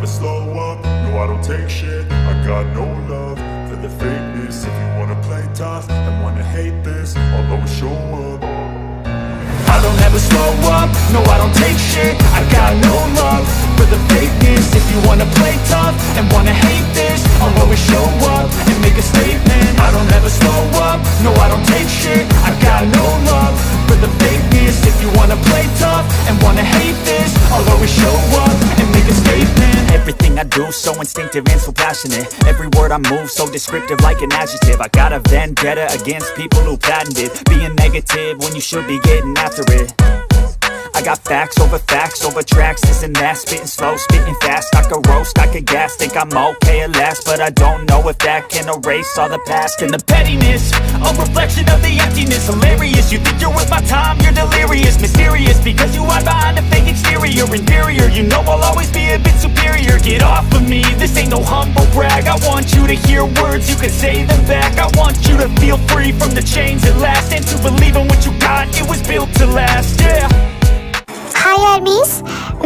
never slow up, no I don't take shit. I got no love for the fakeness. If you wanna play tough and wanna hate this, I'll always show up. I don't ever slow up, no I don't take shit. I got no love for the fakeness. If you wanna play tough and wanna hate this, I'll always show up and make a statement. I don't ever slow up, no I don't take shit. I got no love for the fakeness. If you wanna play tough and wanna hate this, I'll always show up and make a statement. Everything I do so instinctive and so passionate. Every word I move so descriptive like an adjective. I got a vendetta against people who patented being negative when you should be getting after it. I got facts over tracks, this and that. Spitting slow, spitting fast. I could roast, I could gas. Think I'm okay at last, but I don't know if that can erase all the past. And the pettiness, a reflection of the emptiness. Hilarious, you think you're worth my time, you're delirious. Mysterious, because you hide behind a fake exterior. Inferior, you know I'll always be a bit superior. Get off of me, this ain't no humble brag. I want you to hear words, you can say them back. I want you to feel free from the chains at last, and to believe in what you got, it was built to last, yeah. हाय आर्मीज,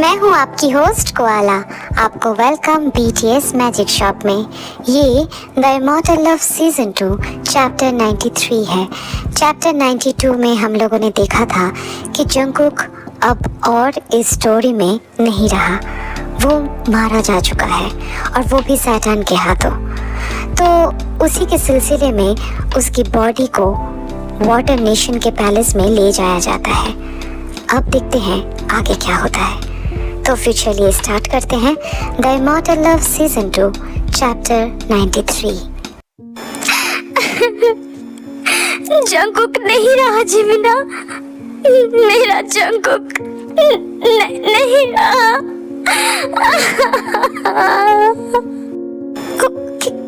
मैं हूँ आपकी host koala. आपको welcome BTS magic shop में। ये the immortal love season 2 chapter 93 है। Chapter 92 में हम लोगों ने देखा था कि जंगकुक अब और इस स्टोरी में नहीं रहा, वो मारा जा चुका है और वो भी सैटर्न के हाथों। तो उसी के सिलसिले में उसकी बॉडी को वाटर नेशन के पैलेस में ले जाया जाता है। अब देखते हैं आगे क्या होता है। तो फिर चलिए स्टार्ट करते हैं the immortal love season 2 chapter 93। Jungkook नहीं रहा जिमिना, मेरा जंगकुक नहीं रहा।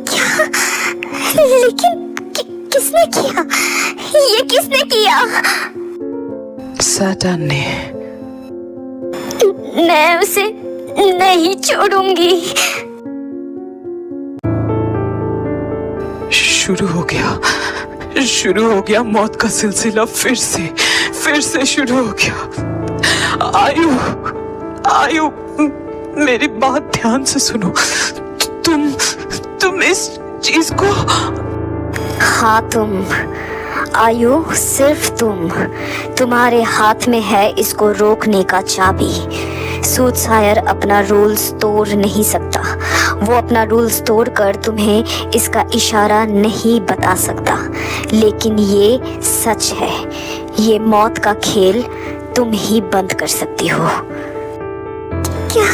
क्या? लेकिन किसने किया? ये किसने किया? सैटर्न ने। मैं उसे नहीं छोड़ूंगी। शुरू हो गया मौत का सिलसिला, फिर से शुरू हो गया। आयु मेरी बात ध्यान से सुनो। तुम इस चीज को। हाँ तुम आयु, सिर्फ तुम्हारे हाथ में है इसको रोकने का चाबी। सूटसायर अपना रूल्स तोड़ नहीं सकता, वो अपना रूल्स तोड़कर तुम्हें इसका इशारा नहीं बता सकता। लेकिन ये सच है, ये मौत का खेल तुम ही बंद कर सकती हो। क्या?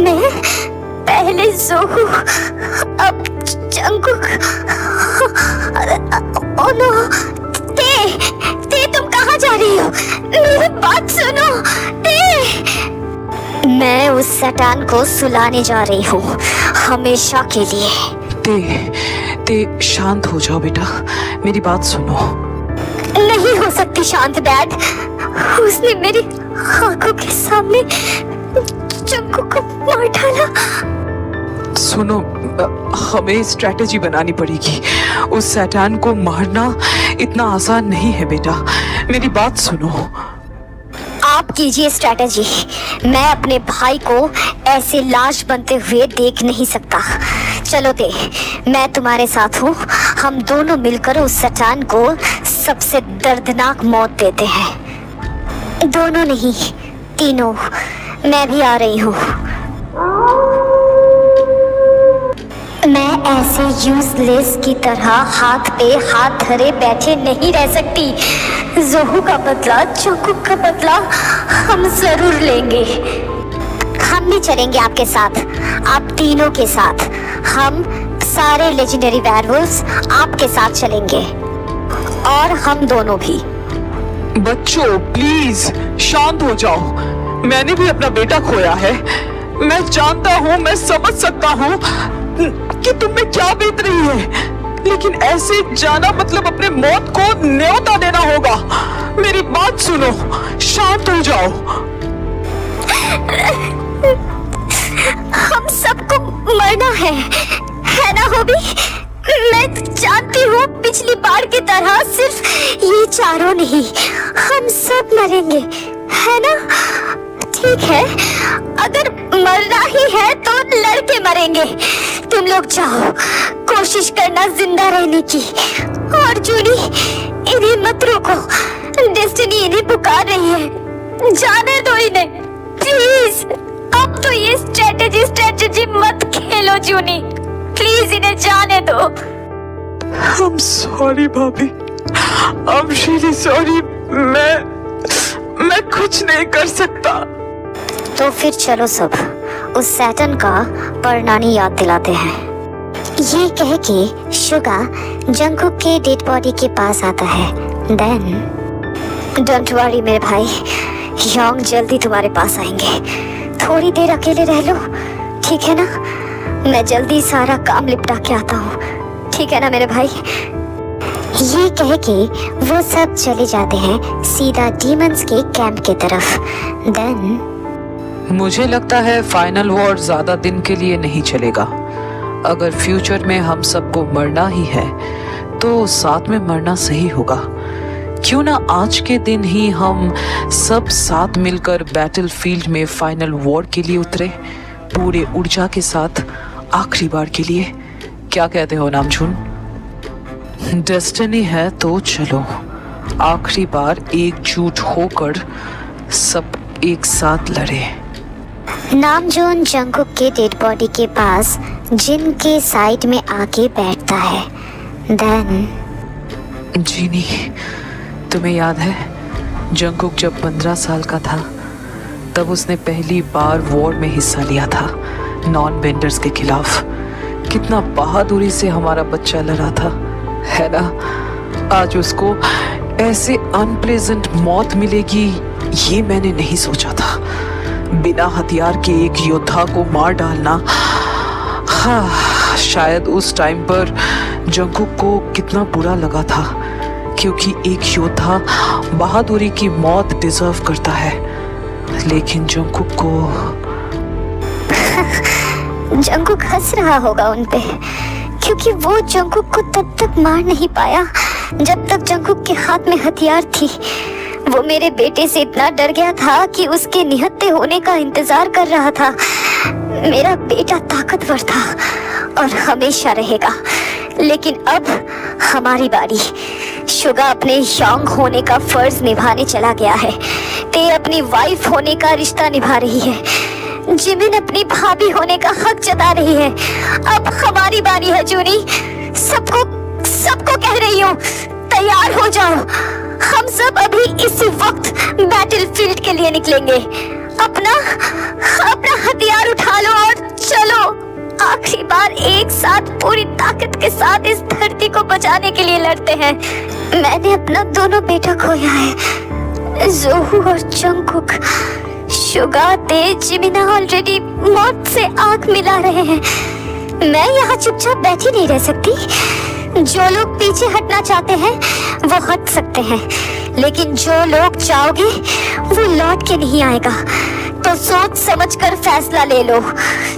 मैं पहले जोहू, अब जंगकुक। ओह नो, ते तुम कहाँ जा रही हो? मेरी बात सुनो, ते। मैं उस सैटान को सुलाने जा रही हूँ, हमेशा के लिए। ते शांत हो जाओ बेटा, मेरी बात सुनो। नहीं हो सकती शांत डैड, उसने मेरी आंखों के सामने जंगकुक को मार डाला। सुनो, हमें स्ट्रैटेजी बनानी पड़ेगी। उस सैटान को मारना इतना आसान नहीं है बेटा, मेरी बात सुनो। आप कीजिए स्ट्रैटेजी, मैं अपने भाई को ऐसे लाश बनते हुए देख नहीं सकता। चलो ते, मैं तुम्हारे साथ हूँ, हम दोनों मिलकर उस सैटान को सबसे दर्दनाक मौत देते हैं। दोनों नहीं, तीनों। मैं भी आ रही हूँ। मैं ऐसे यूजलेस की तरह हाथ पे हाथ धरे बैठे नहीं रह सकती। जोहू का बदला, जंगकुक का बदला हम जरूर लेंगे। हम भी चलेंगे आपके साथ, आप तीनों के साथ। हम सारे लेजेंडरी वेयरवुल्व्स आपके साथ चलेंगे, और हम दोनों भी। बच्चों प्लीज शांत हो जाओ, मैंने भी अपना बेटा खोया है। मैं जानता हूँ, मैं समझ सकता हूँ कि तुम में क्या बीत रही है, लेकिन ऐसे जाना मतलब अपने मौत को न्योता देना होगा। मेरी बात सुनो, शांत हो जाओ। हम सबको मरना है ना होबी? मैं जानती हूँ पिछली बार की तरह सिर्फ ये चारों नहीं, हम सब मरेंगे, है ना? ठीक है, अगर मरना ही है मरेंगे। तुम लोग जाओ, कोशिश करना जिंदा रहने की। और जूनी, इन्हें मत रोको, डेस्टिनी इन्हें पुकार रही है, जाने दो इन्हें प्लीज। अब तो ये स्ट्रेटेजी मत खेलो जूनी, प्लीज इन्हें जाने दो। I'm sorry भाभी, I'm really sorry। मैं कुछ नहीं कर सकता। तो फिर चलो सब उस सैटर्न का परनानी याद दिलाते हैं। ये कह के शुगा जंगकुक के डेड बॉडी के पास आता है। देन डोंट वरी मेरे भाई, योंग जल्दी तुम्हारे पास आएंगे। थोड़ी देर अकेले रह लो, ठीक है ना? मैं जल्दी सारा काम निपटा के आता हूँ, ठीक है ना मेरे भाई? ये कह के वो सब चले जाते हैं सीधा डीमंस के कैंप की तरफ। देन मुझे लगता है फाइनल वॉर ज्यादा दिन के लिए नहीं चलेगा। अगर फ्यूचर में हम सबको मरना ही है तो साथ में मरना सही होगा। क्यों ना आज के दिन ही हम सब साथ मिलकर बैटलफील्ड में फाइनल वॉर के लिए उतरे, पूरे ऊर्जा के साथ आखिरी बार के लिए। क्या कहते हो नामचुन? डेस्टिनी है तो चलो आखिरी बार एकजुट होकर सब एक साथ लड़े। नामजोन जंगकुक के डेड बॉडी के पास जिन के साइड में आके बैठता है। देन जीनी, तुम्हें याद है जंगकुक जब 15 साल का था तब उसने पहली बार वॉर में हिस्सा लिया था नॉन बेंडर्स के खिलाफ। कितना बहादुरी से हमारा बच्चा लड़ा था, है ना? आज उसको ऐसे अनप्लेजेंट मौत मिलेगी ये मैंने नहीं सोचा था। बिना हथियार के एक योद्धा को मार डालना, हाँ, शायद उस टाइम पर जंगकुक को कितना बुरा लगा था, क्योंकि एक योद्धा बहादुरी की मौत डिजर्व करता है। लेकिन जंगकुक को जंगकुक हंस रहा होगा उन पे, क्योंकि वो जंगकुक को तब तक मार नहीं पाया जब तक जंगकुक के हाथ में हथियार थी। वो मेरे बेटे से इतना डर गया था कि उसके निहत्थे होने का इंतजार कर रहा था। मेरा बेटा ताकतवर था और हमेशा रहेगा। लेकिन अब हमारी बारी। शुगा अपने योंग होने का फर्ज निभाने चला गया है। ते अपनी वाइफ होने का रिश्ता निभा रही है। जिमिन अपनी भाभी होने का हक जता रही है। अब हमारी बारी है जूनी। सबको कह रही हूँ, तैयार हो जाओ। हम सब अभी इसी वक्त बैटलफील्ड के लिए निकलेंगे। अपना हथियार उठा लो और चलो आखिरी बार एक साथ पूरी ताकत के साथ इस धरती को बचाने के लिए लड़ते हैं। मैंने अपना दोनों बेटा खोया है, जोहू और जंगकुक। शुगा ते जिमिना ऑलरेडी मौत से आंख मिला रहे हैं। मैं यहाँ चुपचाप बैठी नहीं रह सकती। जो लोग पीछे हटना चाहते हैं वो हट सकते हैं, लेकिन जो लोग चाहोगे वो लौट के नहीं आएगा। तो सोच समझकर फैसला ले लो,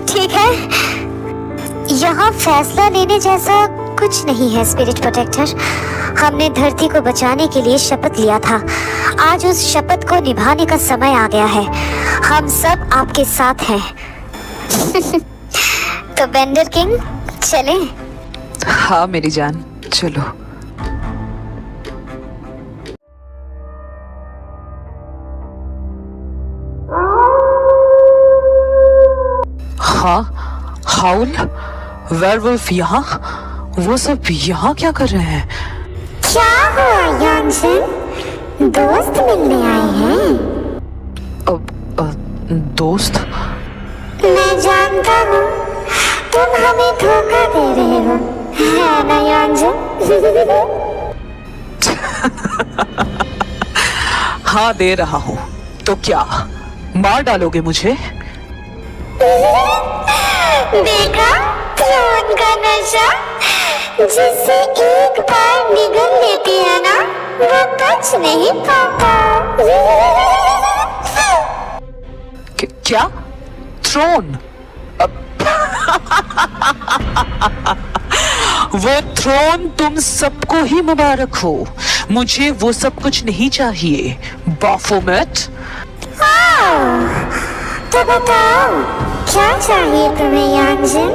ठीक है? यहाँ फैसला लेने जैसा कुछ नहीं है स्पिरिट प्रोटेक्टर। हमने धरती को बचाने के लिए शपथ लिया था। आज उस शपथ को निभाने का समय आ गया है। हम सब आपके साथ हैं। तो बेंडर किंग चलें? हाँ मेरी जान, चलो। हाँ, हाउल, वेयरवुल्फ यहाँ? वो सब यहाँ क्या कर रहे हैं? क्या हुआ यानसन? दोस्त मिलने आए हैं? दोस्त? मैं जानता हूँ तुम हमें धोखा दे रहे हो, है ना यानसन? हाँ दे रहा हूँ। तो क्या मार डालोगे मुझे? देखा थ्रोन का नशा, जिसे एक बार निगल लेती है ना वो बच नहीं पाता। क्या? थ्रोन? वो थ्रोन तुम सबको ही मुबारक हो। मुझे वो सब कुछ नहीं चाहिए, बाफोमेट। तो बताओ क्या चाहिए तुम्हें यांजन?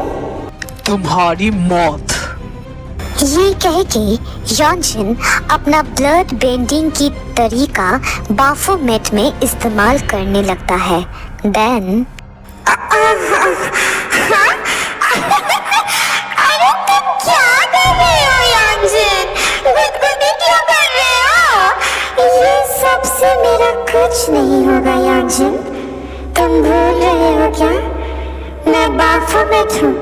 तुम्हारी मौत। ये कह के यॉन्जन अपना ब्लड बेंडिंग की तरीका बाफोमेट में इस्तेमाल करने लगता है। देन अरे तुम क्या कर रहे हो यॉन्जन? गुदगुदी क्यों कर रहे हो? ये सबसे मेरा कुछ नहीं होगा यॉन्जन। तुम भूल रहे हो क्या? मैं बाफोमेट हूँ।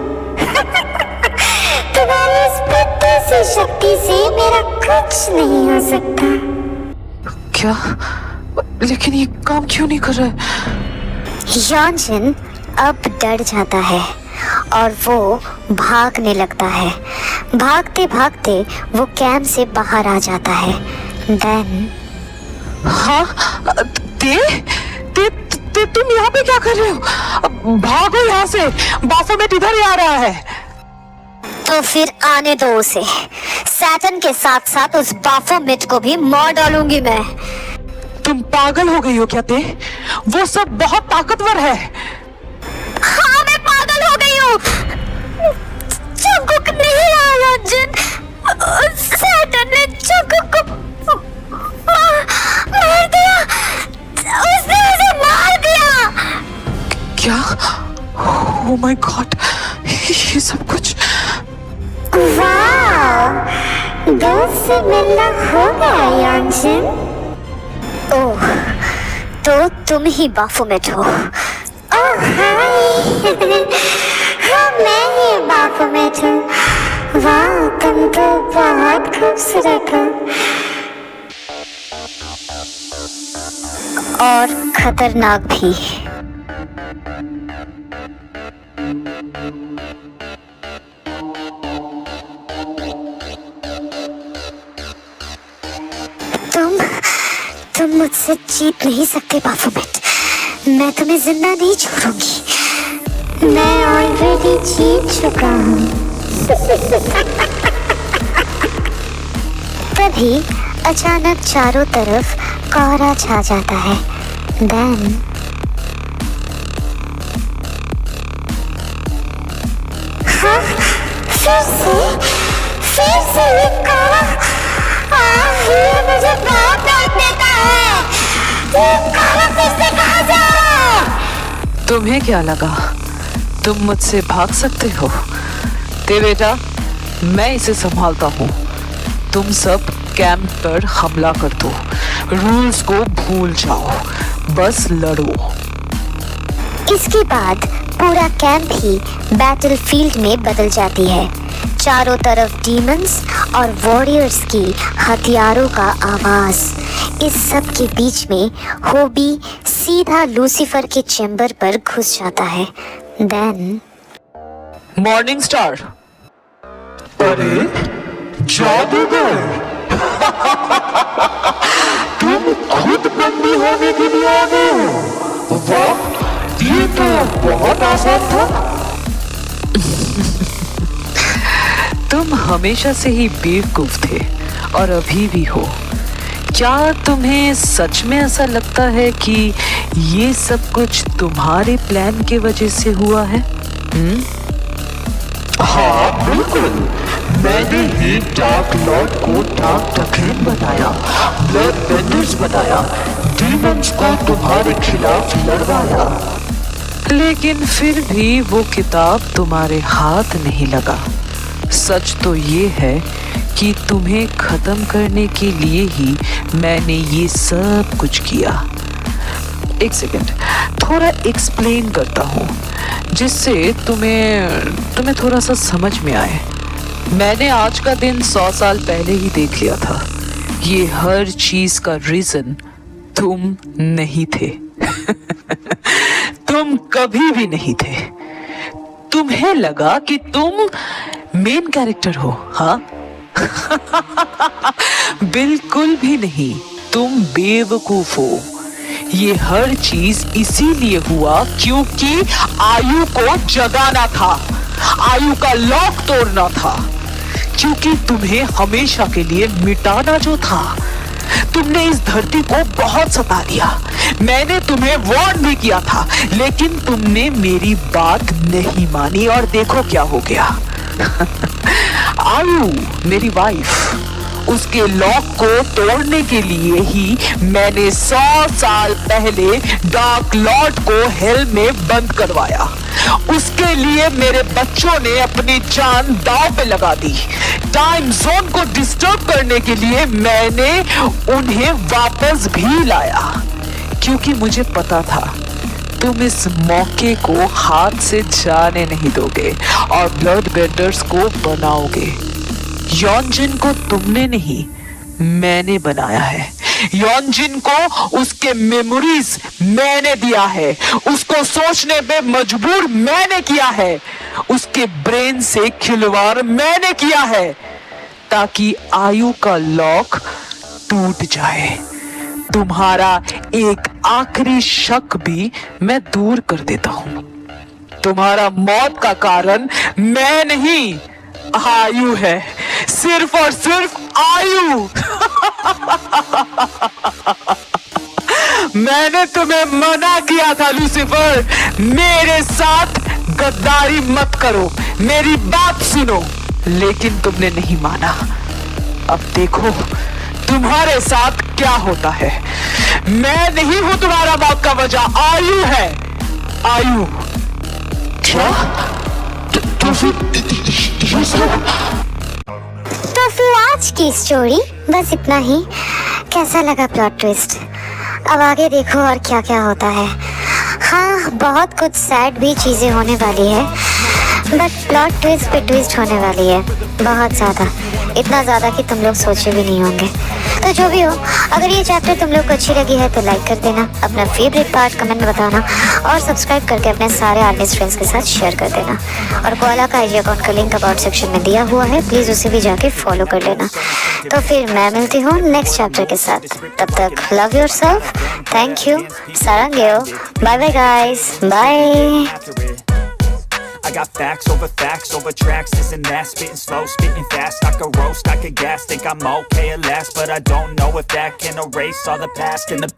तुम्हारी इस बुद्धि से शक्ति से मेरा कुछ नहीं हो सकता। क्या? लेकिन ये काम क्यों नहीं कर रहा है? यॉन्जन अब डर जाता है और वो भागने लगता है। भागते भागते वो कैंप से बाहर आ जाता है। देन हाँ, तुम यहाँ पे क्या कर रहे हो? भागो यहाँ से, बाफोमेट इधर ही आ रहा है। तो फिर आने दो उसे। सैटर्न के साथ साथ उस बाफोमेट को भी मार डालूंगी मैं। तुम पागल हो गई हो क्या? वो सब बहुत ताकतवर है। हाँ, मैं पागल हो गई हूँ। जंगकुक नहीं रहा यॉन्जन। सैटर्न ने जंगकुक को मार दिया। उसने उसे मार दिया। क्या? ओह माय गॉड, ये सब कुछ। वाह, दोस्त से मिलना हो गया यॉन्जन। ओह, तो तुम ही बाफोमेट हो। ओह हाय, हाँ मैं ही बाफोमेट हूँ। वाह, तुम तो बहुत खूबसूरत हो और खतरनाक भी। तुम मुझसे जीत नहीं सकते बाफोमेट। मैं तुम्हें जिंदा नहीं छोड़ूंगी। मैं ऑलरेडी जीत चुका हूँ। तभी अचानक चारों तरफ कोहरा छा जाता है। देन हाँ, फिर से ये कोहरा। ये मुझे बहुत दर्द देता है। ये कोहरा फिर से कहाँ जा रहा है? तुम्हें क्या लगा तुम मुझसे भाग सकते हो? बेटा, मैं इसे संभालता हूँ। तुम सब कैंप पर हमला कर दो। रूल्स को भूल जाओ, बस लड़ो। इसके बाद पूरा कैंप ही बैटलफील्ड में बदल जाती है। चारों तरफ डीमंस और वॉरियर्स की हथियारों का आवाज। इस सब के बीच में होबी सीधा लूसीफर के चैम्बर पर घुस जाता है। Then morning star. अरे जादूगर, तुम खुद बंदी होने के लिए आ गए हो। वाह, ये तो बहुत आसान था। तुम हमेशा से ही बेवकूफ थे और अभी भी हो। क्या तुम्हें सच में ऐसा लगता है कि ये सब कुछ तुम्हारे प्लान के वजह से हुआ है? हाँ बिल्कुल, मैंने ही डार्क लॉर्ड को डार्क डकेन बनाया, ब्लड बेंडर्स बनाया, डीमंस को तुम्हारे खिलाफ लड़वाया। लेकिन फिर भी वो किताब तुम्हारे हाथ नहीं लगा। सच तो ये है कि तुम्हें खत्म करने के लिए ही मैंने ये सब कुछ किया। एक सेकंड, थोड़ा एक्सप्लेन करता हूँ जिससे तुम्हें थोड़ा सा समझ में आए। मैंने आज का दिन 100 साल पहले ही देख लिया था। ये हर चीज का रीजन तुम नहीं थे। तुम कभी भी नहीं थे। तुम्हें लगा कि तुम मेन कैरेक्टर हो। हाँ बिल्कुल भी नहीं, तुम बेवकूफ हो। ये हर चीज इसीलिए हुआ क्योंकि आयु को जगाना था, आयु का लॉक तोड़ना था, क्योंकि तुम्हें हमेशा के लिए मिटाना जो था तुमने इस धरती को बहुत सता दिया। मैंने तुम्हें वार्न भी किया था, लेकिन तुमने मेरी बात नहीं मानी और देखो क्या हो गया। आयु मेरी वाइफ, उसके लॉक को तोड़ने के लिए ही मैंने 100 साल पहले डार्क लॉर्ड को हेल में बंद करवाया। उसके लिए मेरे बच्चों ने अपनी जान दांव पे लगा दी। टाइम जोन को डिस्टर्ब करने के लिए मैंने उन्हें वापस भी लाया, क्योंकि मुझे पता था तुम इस मौके को हाथ से जाने नहीं दोगे और ब्लड बेंडर्स को बनाओगे। यॉनजिन को तुमने नहीं, मैंने बनाया है। यॉनजिन को उसके मेमोरीज मैंने दिया है, उसको सोचने पे मजबूर मैंने किया है, उसके ब्रेन से खिलवाड़ मैंने किया है, ताकि आयु का लॉक टूट जाए। तुम्हारा एक आखिरी शक भी मैं दूर कर देता हूं। तुम्हारा मौत का कारण मैं नहीं, आयु है, सिर्फ और सिर्फ आयु। मैंने तुम्हें मना किया था लूसीफर, मेरे साथ गद्दारी मत करो, मेरी बात सुनो, लेकिन तुमने नहीं माना। अब देखो तुम्हारे साथ क्या होता है। मैं नहीं हूं तुम्हारा मौत का वजह, आयु है, आयु। क्या? तो फिर आज की स्टोरी बस इतना ही। कैसा लगा प्लॉट ट्विस्ट? अब आगे देखो और क्या क्या होता है। हाँ, बहुत कुछ सैड भी चीज़ें होने वाली है, बट प्लॉट ट्विस्ट पे ट्विस्ट होने वाली है बहुत ज़्यादा, इतना ज़्यादा कि तुम लोग सोचे भी नहीं होंगे। तो जो भी हो, अगर ये चैप्टर तुम लोग को अच्छी लगी है तो लाइक कर देना, अपना फेवरेट पार्ट कमेंट में बताना और सब्सक्राइब करके अपने सारे आर्टिस्ट फ्रेंड्स के साथ शेयर कर देना। और कोआला का आईजी अकाउंट का लिंक अबाउट सेक्शन में दिया हुआ है, प्लीज़ उसे भी जाके फॉलो कर लेना। तो फिर मैं मिलती हूँ नेक्स्ट चैप्टर के साथ, तब तक लव योरसेल्फ, थैंक यू, सारंगेओ, bye bye guys, bye. I got facts over tracks, this and that, spitting slow, spitting fast. I could roast, I could gas, think I'm okay at last, but I don't know if that can erase all the past and the